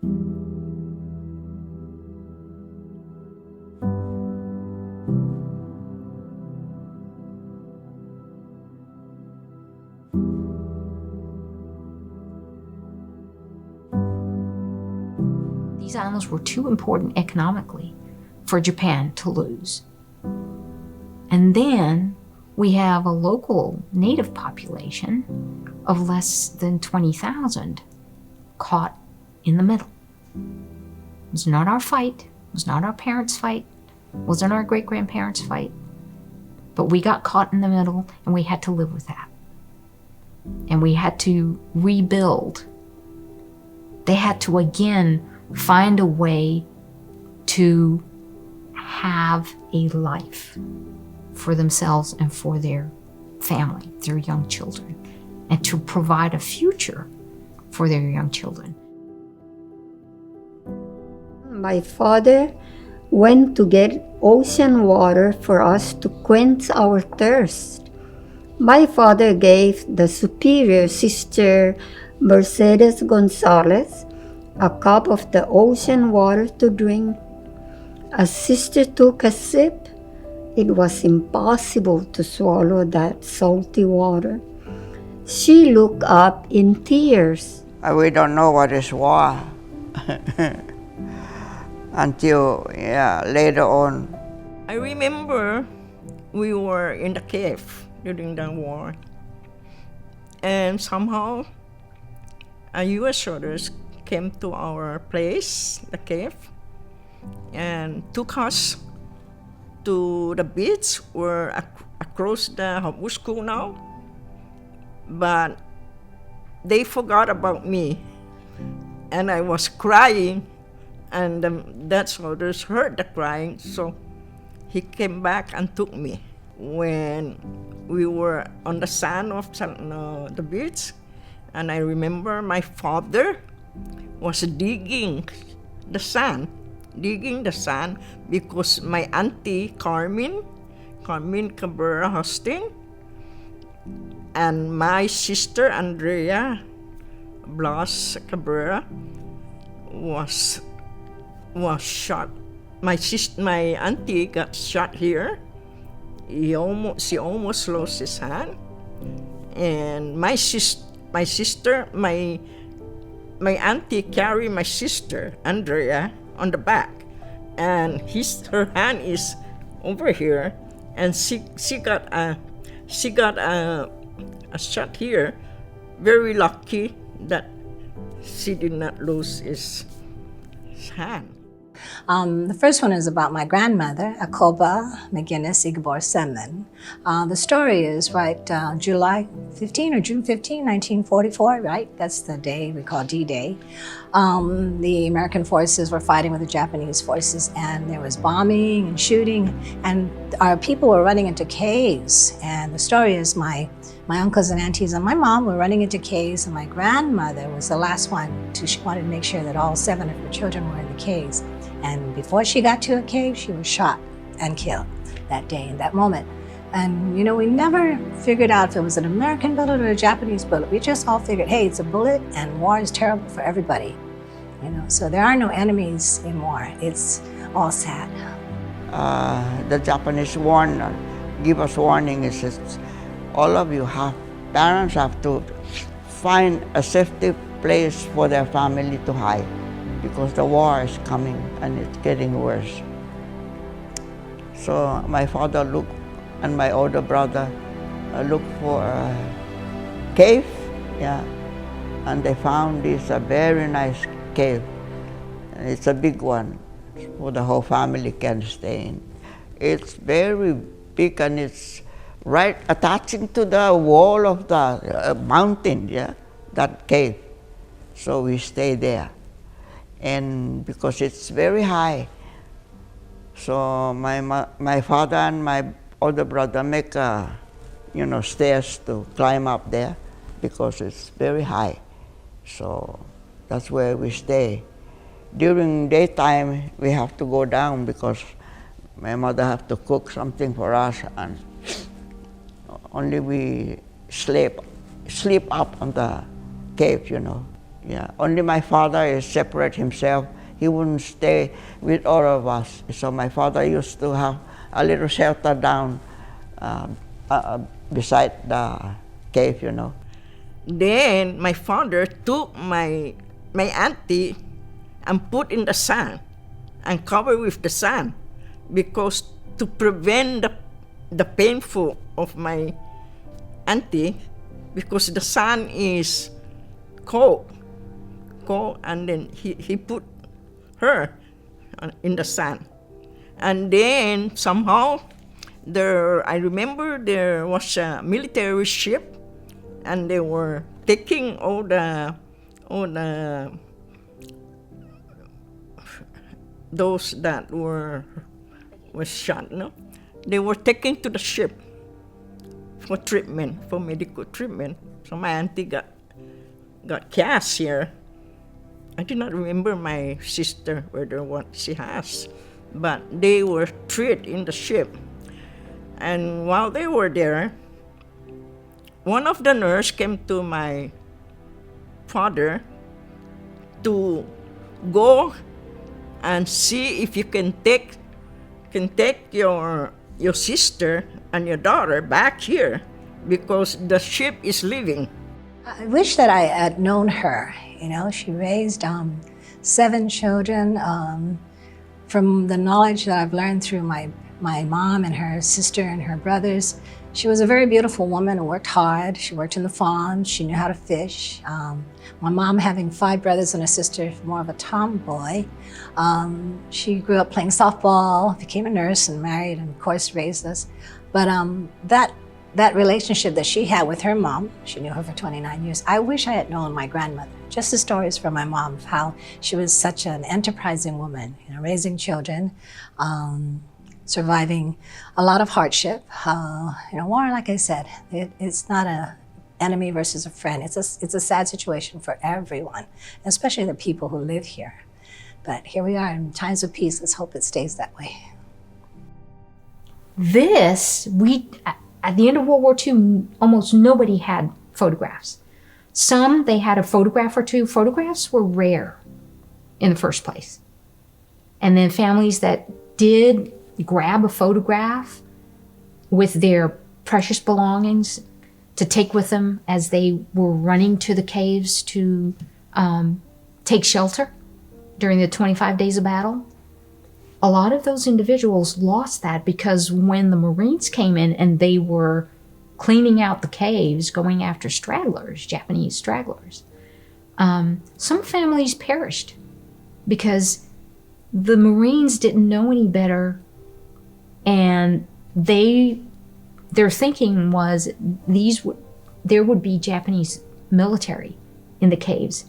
These islands were too important economically for Japan to lose. And then we have a local native population of less than 20,000 caught in the middle. It was not our fight, it was not our parents' fight, it wasn't our great-grandparents' fight, but we got caught in the middle and we had to live with that. And we had to rebuild. They had to again find a way to have a life for themselves and for their family, their young children, and to provide a future for their young children. My father went to get ocean water for us to quench our thirst. My father gave the superior Sister Mercedes Gonzalez a cup of the ocean water to drink. As Sister took a sip, it was impossible to swallow that salty water. She looked up in tears. We don't know what is war until later on. I remember we were in the cave during the war, and somehow U.S. soldiers came to our place, the cave, and took us to the beach or across the Habusku now. But they forgot about me, and I was crying, and that soldiers heard the crying, so he came back and took me. When we were on the sand of the beach, and I remember my father was digging the sand because my auntie Carmen Cabrera Hosting, and my sister Andrea Blas Cabrera was shot. My auntie got shot here. She almost lost his hand, and my auntie carried my sister Andrea on the back, and her hand is over here, and she got a shot here. Very lucky that she did not lose his hand. The first one is about my grandmother, Akoba McGinnis Igbor Semen. The story is July 15 or June 15, 1944, right? That's the day we call D-Day. The American forces were fighting with the Japanese forces, and there was bombing and shooting, and our people were running into caves. And the story is my uncles and aunties and my mom were running into caves, and my grandmother was the last one. She wanted to make sure that all 7 of her children were in the caves. And before she got to a cave, she was shot and killed that day, in that moment. And, we never figured out if it was an American bullet or a Japanese bullet. We just all figured, hey, it's a bullet, and war is terrible for everybody. So there are no enemies in war. It's all sad. The Japanese give us warning. It says, all of you parents have to find a safety place for their family to hide, because the war is coming and it's getting worse. So my father and my older brother looked for a cave, and they found this a very nice cave. And it's a big one, so the whole family can stay in. It's very big, and it's right attaching to the wall of the mountain, that cave. So we stay there. And because it's very high, so my father and my older brother make stairs to climb up there, because it's very high. So that's where we stay. During daytime, we have to go down because my mother have to cook something for us, and only we sleep up on the cave. Yeah, only my father is separate himself. He wouldn't stay with all of us. So my father used to have a little shelter down beside the cave, you know. Then my father took my auntie and put in the sand and covered with the sand because to prevent the painful of my auntie, because the sand is cold, and then he put her in the sand. And then somehow I remember there was a military ship, and they were taking all the those that were shot, no? They were taken to the ship for treatment, for medical treatment. So my auntie got cast here. I do not remember my sister whether what she has, but they were treated in the ship. And while they were there, one of the nurse came to my father to go and see if you can take your sister and your daughter back here because the ship is leaving. I wish that I had known her. You know, she raised 7 children. From the knowledge that I've learned through my mom and her sister and her brothers, she was a very beautiful woman who worked hard. She worked in the farm. She knew how to fish. My mom, having 5 brothers and a sister, more of a tomboy, she grew up playing softball, became a nurse and married, and of course raised us. But that relationship that she had with her mom, she knew her for 29 years. I wish I had known my grandmother. Just the stories from my mom of how she was such an enterprising woman, you know, raising children, surviving a lot of hardship. You know, war, like I said, it's not a enemy versus a friend. It's a sad situation for everyone, especially the people who live here. But here we are in times of peace. Let's hope it stays that way. At the end of World War II, almost nobody had photographs. Some, they had a photograph or two. Photographs were rare in the first place. And then families that did grab a photograph with their precious belongings to take with them as they were running to the caves to take shelter during the 25 days of battle. A lot of those individuals lost that because when the Marines came in and they were cleaning out the caves, going after stragglers, Japanese stragglers, some families perished because the Marines didn't know any better, and their thinking was there would be Japanese military in the caves.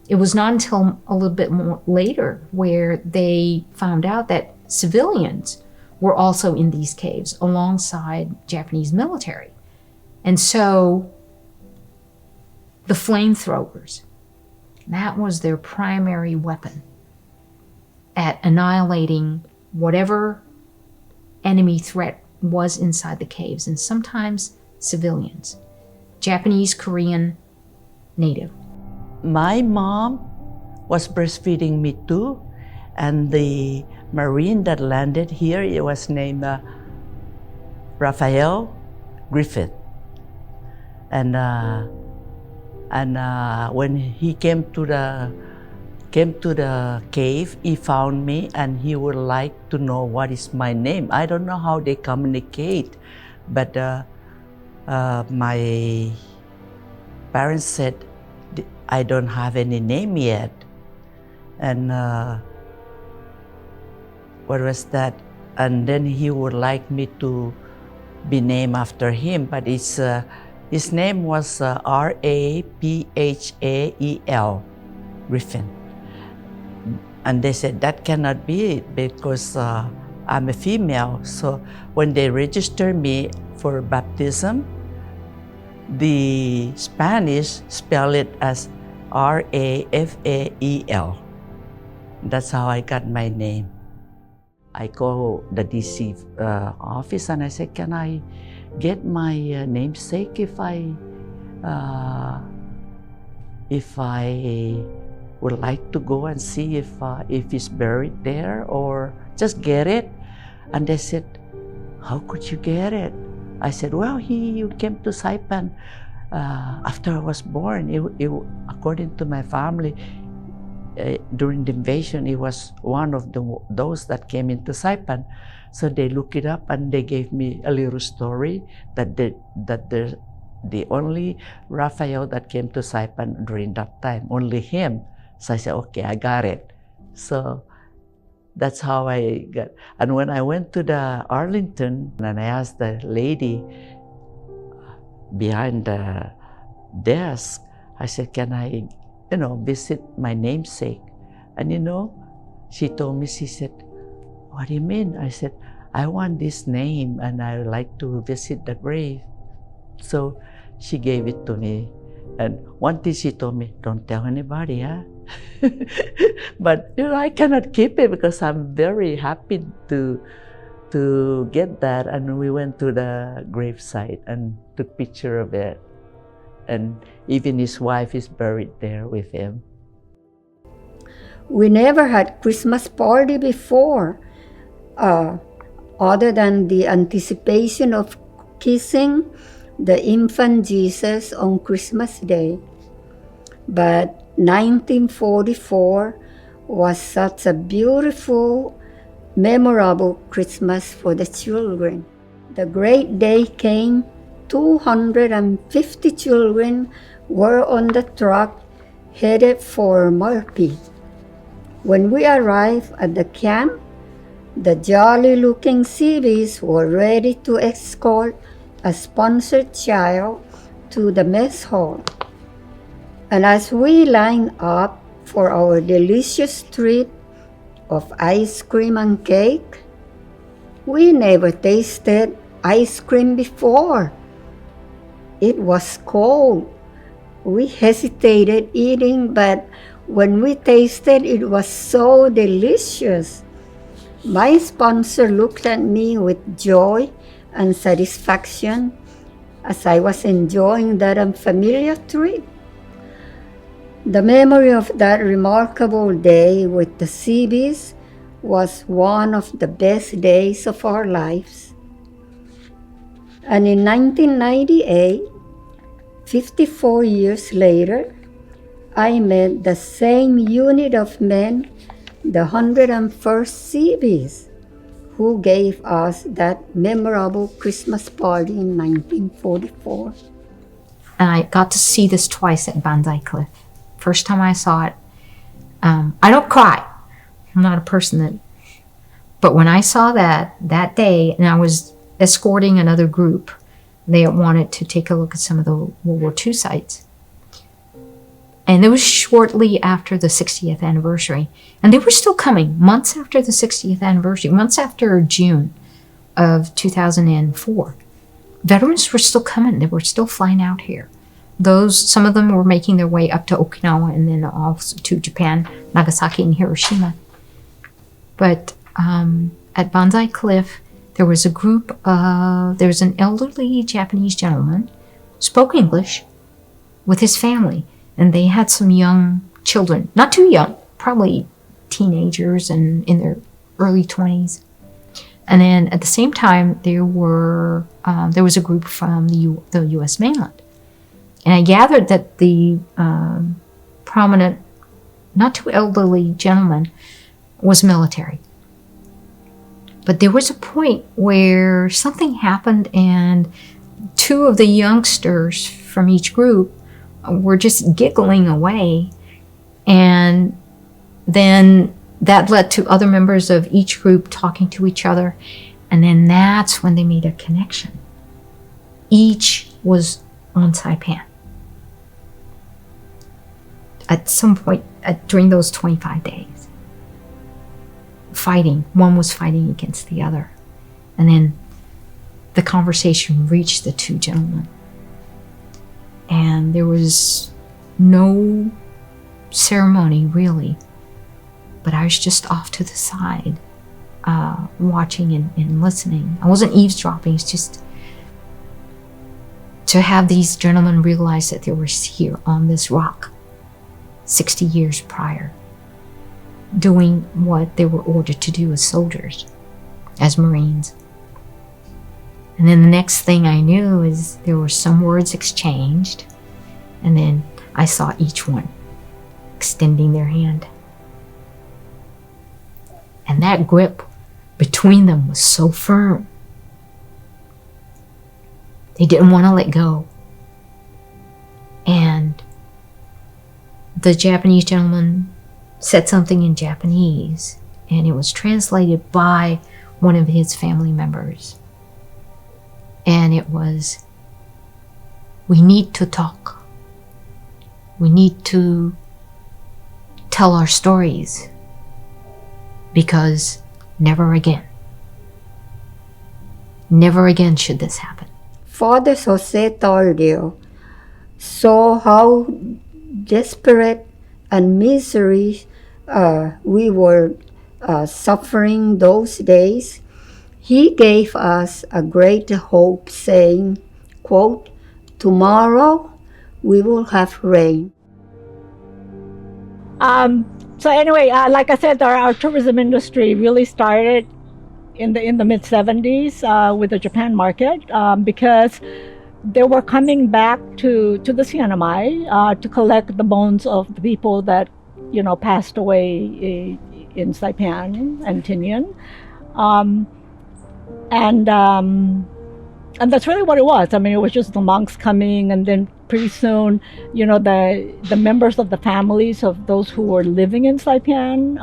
It was not until a little bit more later where they found out that civilians were also in these caves alongside Japanese military. And so the flamethrowers, that was their primary weapon at annihilating whatever enemy threat was inside the caves, and sometimes civilians, Japanese, Korean, Native. My mom was breastfeeding me too, and the Marine that landed here, it was named Raphael Griffith. And when he came to the cave, he found me, and he would like to know what is my name. I don't know how they communicate, but my parents said, I don't have any name yet. And what was that? And then he would like me to be named after him, but his name was Raphael Griffin. And they said that cannot be it because I'm a female. So when they registered me for baptism, the Spanish spell it as Rafael. That's how I got my name. I call the DC office and I said, can I get my namesake if I if I would like to go and see if he's buried there or just get it. And they said, how could you get it? I said, well, he came to Saipan after I was born. According to my family, during the invasion, he was one of those that came into Saipan. So they looked it up and they gave me a little story that the only Raphael that came to Saipan during that time, only him. So I said, okay, I got it. So that's how I got. And when I went to the Arlington and I asked the lady behind the desk, I said, can I, visit my namesake? And she told me, she said, what do you mean? I said, I want this name and I would like to visit the grave. So she gave it to me. And one thing she told me, don't tell anybody, huh? But I cannot keep it because I'm very happy to get that. And we went to the gravesite and took picture of it. And even his wife is buried there with him. We never had Christmas party before, other than the anticipation of kissing the infant Jesus on Christmas Day. But 1944 was such a beautiful, memorable Christmas for the children. The great day came. 250 children were on the truck headed for Murphy. When we arrived at the camp, the jolly-looking Seabees were ready to escort a sponsored child to the mess hall. And as we lined up for our delicious treat of ice cream and cake, we never tasted ice cream before. It was cold. We hesitated eating, but when we tasted, it was so delicious. My sponsor looked at me with joy and satisfaction as I was enjoying that unfamiliar treat. The memory of that remarkable day with the Seabees was one of the best days of our lives. And in 1998, 54 years later, I met the same unit of men, the 101st Seabees, who gave us that memorable Christmas party in 1944. And I got to see this twice at Banzai Cliff. First time I saw it, I don't cry. I'm not a person that, but when I saw that day, and I was escorting another group, they wanted to take a look at some of the World War II sites. And it was shortly after the 60th anniversary. And they were still coming months after the 60th anniversary, months after June of 2004. Veterans were still coming. They were still flying out here. Some of them were making their way up to Okinawa and then also to Japan, Nagasaki and Hiroshima. But at Banzai Cliff, there was there was an elderly Japanese gentleman, spoke English with his family, and they had some young children, not too young, probably teenagers and in their early 20s. And then at the same time, there was a group from the U.S. mainland. And I gathered that the prominent, not too elderly gentleman was military. But there was a point where something happened and two of the youngsters from each group were just giggling away. And then that led to other members of each group talking to each other. And then that's when they made a connection. Each was on Saipan. At some point during those 25 days. Fighting. One was fighting against the other. And then the conversation reached the two gentlemen. And there was no ceremony, really. But I was just off to the side, watching and listening. I wasn't eavesdropping. It's just to have these gentlemen realize that they were here on this rock 60 years prior, doing what they were ordered to do as soldiers, as Marines. And then the next thing I knew is there were some words exchanged, and then I saw each one extending their hand. And that grip between them was so firm. They didn't want to let go. And the Japanese gentleman said something in Japanese, and it was translated by one of his family members. And it was, we need to talk. We need to tell our stories, because never again should this happen. Father Jose Tardio saw how desperate and misery we were suffering those days. He gave us a great hope, saying, quote, "Tomorrow we will have rain." So anyway, like I said, our tourism industry really started in the mid 70s with the Japan market, because they were coming back to the Sianamai to collect the bones of the people that passed away in Saipan and Tinian, and that's really what it was. I mean, it was just the monks coming, and then pretty soon, the members of the families of those who were living in Saipan,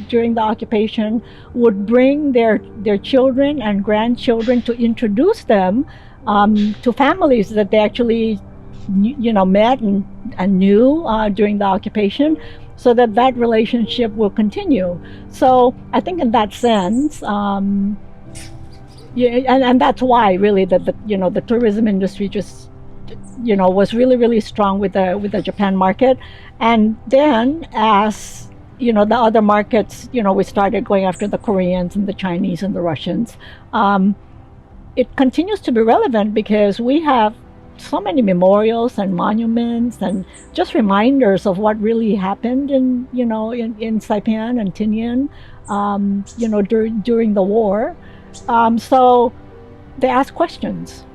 during the occupation, would bring their children and grandchildren to introduce them to families that they actually, met and knew during the occupation, so that relationship will continue. So I think in that sense, and that's why really the tourism industry just was really, really strong with the Japan market. And then as the other markets, we started going after the Koreans and the Chinese and the Russians. It continues to be relevant because we have so many memorials and monuments and just reminders of what really happened in Saipan and Tinian, during the war. So they ask questions,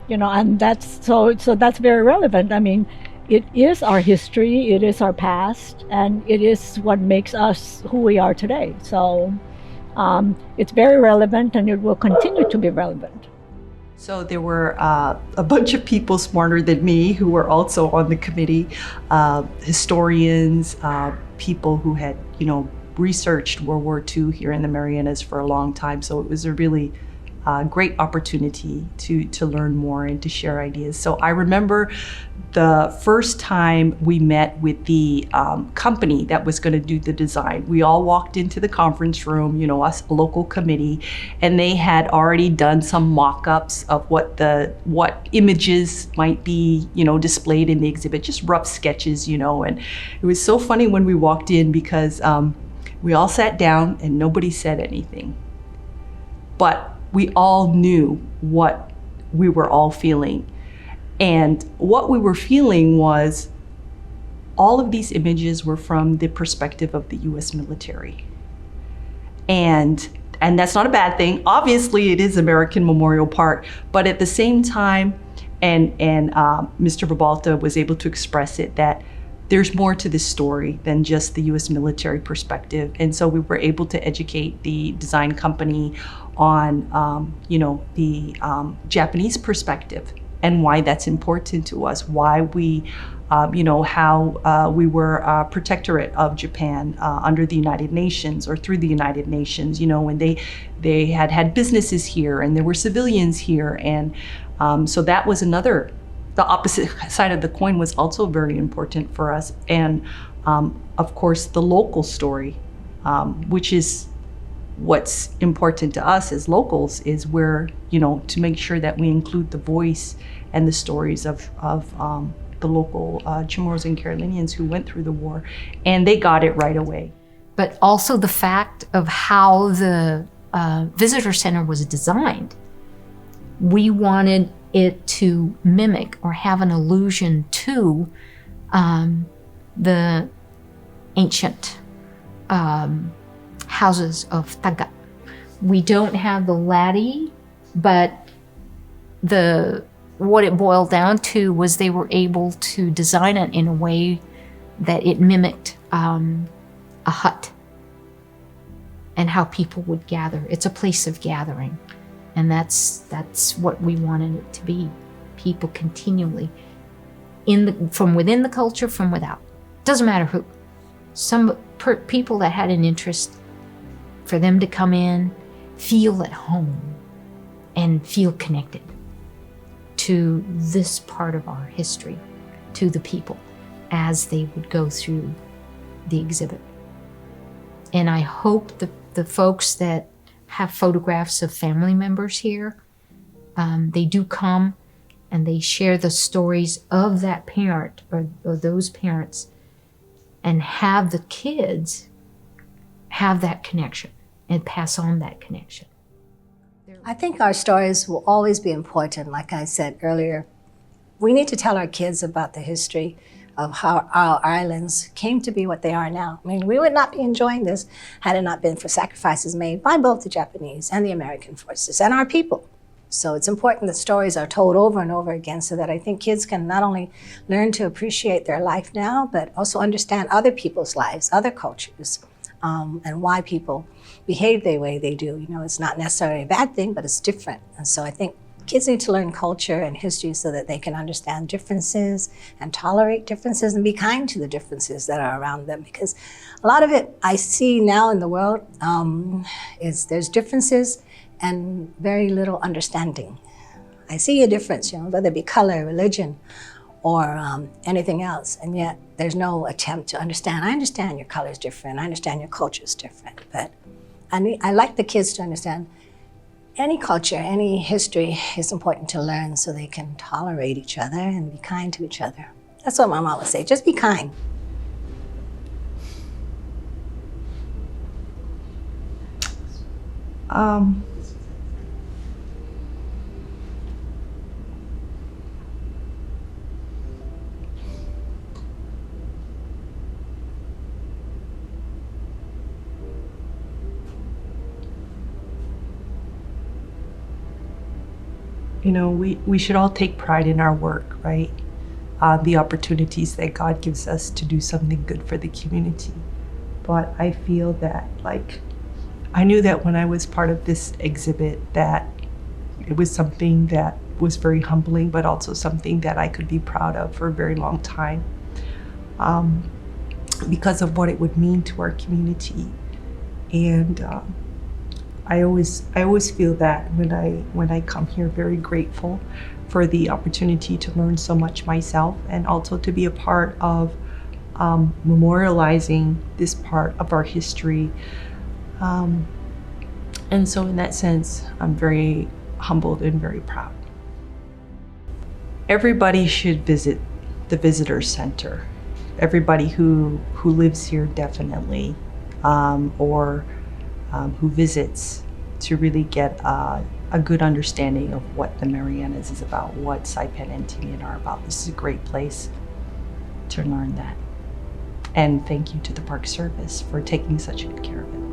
and that's very relevant. I mean, it is our history, it is our past, and it is what makes us who we are today. So it's very relevant, and it will continue to be relevant. So there were a bunch of people smarter than me who were also on the committee, historians, people who had, researched World War II here in the Marianas for a long time. So it was a really great opportunity to learn more and to share ideas. So I remember the first time we met with the company that was going to do the design. We all walked into the conference room, us, a local committee, and they had already done some mock-ups of what images might be, displayed in the exhibit, just rough sketches, and it was so funny when we walked in because we all sat down and nobody said anything. But we all knew what we were all feeling. And what we were feeling was all of these images were from the perspective of the US military. And that's not a bad thing. Obviously, it is American Memorial Park, but at the same time, and Mr. Babalta was able to express it, that there's more to this story than just the US military perspective. And so we were able to educate the design company on, the Japanese perspective and why that's important to us, why we, how we were a protectorate of Japan under the United Nations or through the United Nations, when they had businesses here and there were civilians here. And so that was the opposite side of the coin was also very important for us. And of course, the local story, which is what's important to us as locals, is where, to make sure that we include the voice and the stories of the local Chamorros and Carolinians who went through the war, and they got it right away. But also the fact of how the visitor center was designed. We wanted it to mimic or have an allusion to the ancient houses of Taga. We don't have the laddie, but what it boiled down to was they were able to design it in a way that it mimicked a hut and how people would gather. It's a place of gathering, and that's what we wanted it to be. People continually from within the culture, from without. Doesn't matter who. People that had an interest, for them to come in, feel at home, and feel connected to this part of our history, to the people, as they would go through the exhibit. And I hope the folks that have photographs of family members here, they do come and they share the stories of that parent or those parents, and have the kids have that connection and pass on that connection. I think our stories will always be important. Like I said earlier, we need to tell our kids about the history of how our islands came to be what they are now. I mean, we would not be enjoying this had it not been for sacrifices made by both the Japanese and the American forces and our people. So it's important that stories are told over and over again, so that I think kids can not only learn to appreciate their life now, but also understand other people's lives, other cultures, and why people behave the way they do. You know, it's not necessarily a bad thing, but it's different. And so I think kids need to learn culture and history so that they can understand differences and tolerate differences and be kind to the differences that are around them. Because a lot of it I see now in the world is there's differences and very little understanding. I see a difference, you know, whether it be color, religion, or anything else, and yet there's no attempt to understand. I understand your color is different, I understand your culture is different, but I like the kids to understand any culture, any history is important to learn so they can tolerate each other and be kind to each other. That's what my mom would say, just be kind. You know, we should all take pride in our work, right? The opportunities that God gives us to do something good for the community. But I feel that, like, I knew that when I was part of this exhibit that it was something that was very humbling, but also something that I could be proud of for a very long time, because of what it would mean to our community. And I always feel that when I come here, very grateful for the opportunity to learn so much myself, and also to be a part of memorializing this part of our history. And so in that sense, I'm very humbled and very proud. Everybody should visit the visitor center. Everybody who lives here definitely, or who visits, to really get a good understanding of what the Marianas is about, what Saipan and Tinian are about. This is a great place to learn that. And thank you to the Park Service for taking such good care of it.